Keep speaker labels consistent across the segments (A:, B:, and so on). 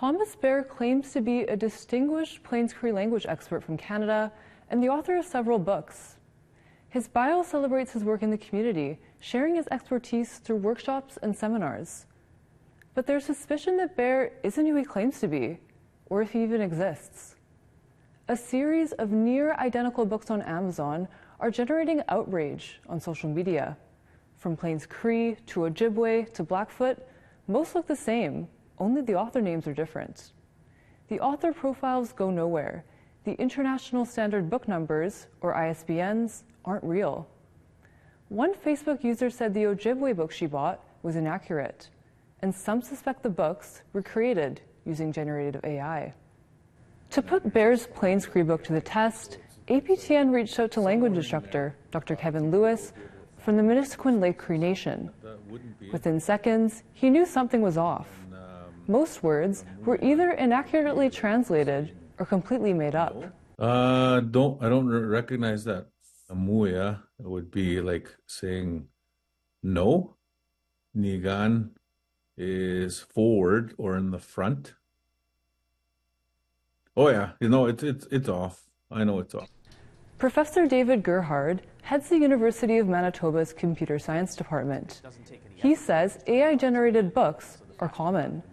A: Thomas Bear claims to be a distinguished Plains Cree language expert from Canada and the author of several books. His bio celebrates his work in the community, sharing his expertise through workshops and seminars. But there's suspicion that Bear isn't who he claims to be, or if he even exists. A series of near-identical books on Amazon are generating outrage on social media. From Plains Cree to Ojibwe to Blackfoot, most look the same, only the author names are different. The author profiles go nowhere. The International Standard Book Numbers, or ISBNs, aren't real. One Facebook user said the Ojibwe book she bought was inaccurate, and some suspect the books were created using generative AI. To put Bear's Plains Cree book to the test, APTN reached out to language instructor Dr. Kevin Lewis from the Minisequin Lake Cree Nation. Within seconds, he knew something was off. Most words were either inaccurately translated or completely made up.
B: I don't recognize that. Amuya would be like saying no. Nigan is forward or in the front. Oh yeah, it's off. I know it's off.
A: Professor David Gerhard heads the University of Manitoba's Computer Science Department. He says AI-generated books are common,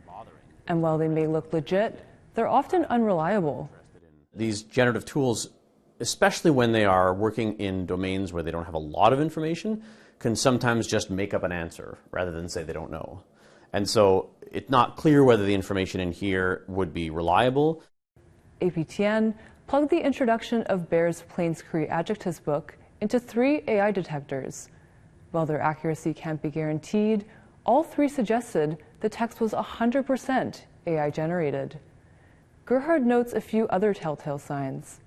A: and while they may look legit, they're often unreliable.
C: These generative tools, especially when they are working in domains where they don't have a lot of information, can sometimes just make up an answer rather than say they don't know. And so it's not clear whether the information in here would be reliable.
A: APTN plugged the introduction of Bear's Plains Cree Adjectives book into 3 AI detectors. While their accuracy can't be guaranteed, all 3 suggested the text was 100% AI generated. Gerhard notes a few other telltale signs.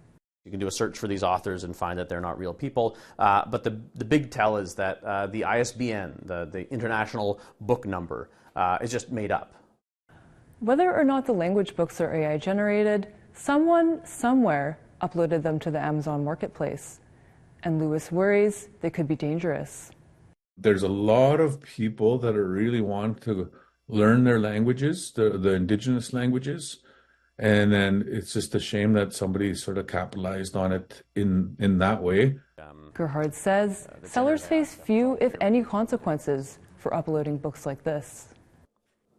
C: You can do a search for these authors and find that they're not real people, but the big tell is that the ISBN, the International Book Number, is just made up.
A: Whether or not the language books are AI generated, someone, somewhere, uploaded them to the Amazon marketplace. And Lewis worries they could be dangerous.
B: There's a lot of people that are really want to learn their languages, the Indigenous languages, and then it's just a shame that somebody sort of capitalized on it in that way.
A: Gerhard says sellers face few, if any, consequences for uploading books like this.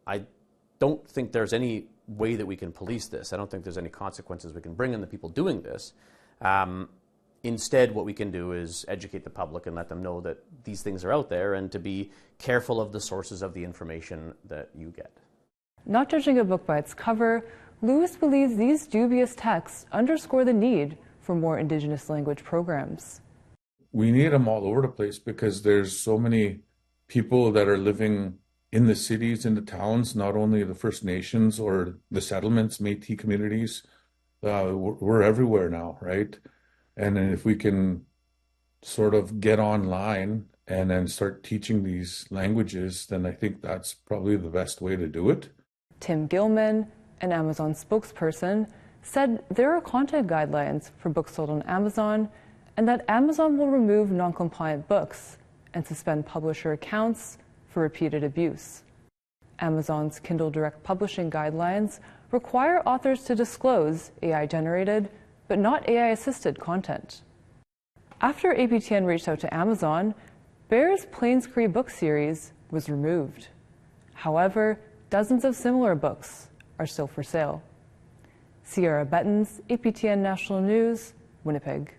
C: I don't think there's any way that we can police this. I don't think there's any consequences we can bring on the people doing this. Instead, what we can do is educate the public and let them know that these things are out there and to be careful of the sources of the information that you get.
A: Not judging a book by its cover, Lewis believes these dubious texts underscore the need for more Indigenous language programs.
B: We need them all over the place because there's so many people that are living in the cities, in the towns, not only the First Nations or the settlements, Métis communities. We're everywhere now, right? And then if we can sort of get online and then start teaching these languages, then I think that's probably the best way to do it.
A: Tim Gilman, an Amazon spokesperson, said there are content guidelines for books sold on Amazon and that Amazon will remove non-compliant books and suspend publisher accounts for repeated abuse. Amazon's Kindle Direct Publishing guidelines require authors to disclose AI-generated but not AI-assisted content. After APTN reached out to Amazon, Bear's Plains Cree book series was removed. However, dozens of similar books are still for sale. Sierra Bettens, APTN National News, Winnipeg.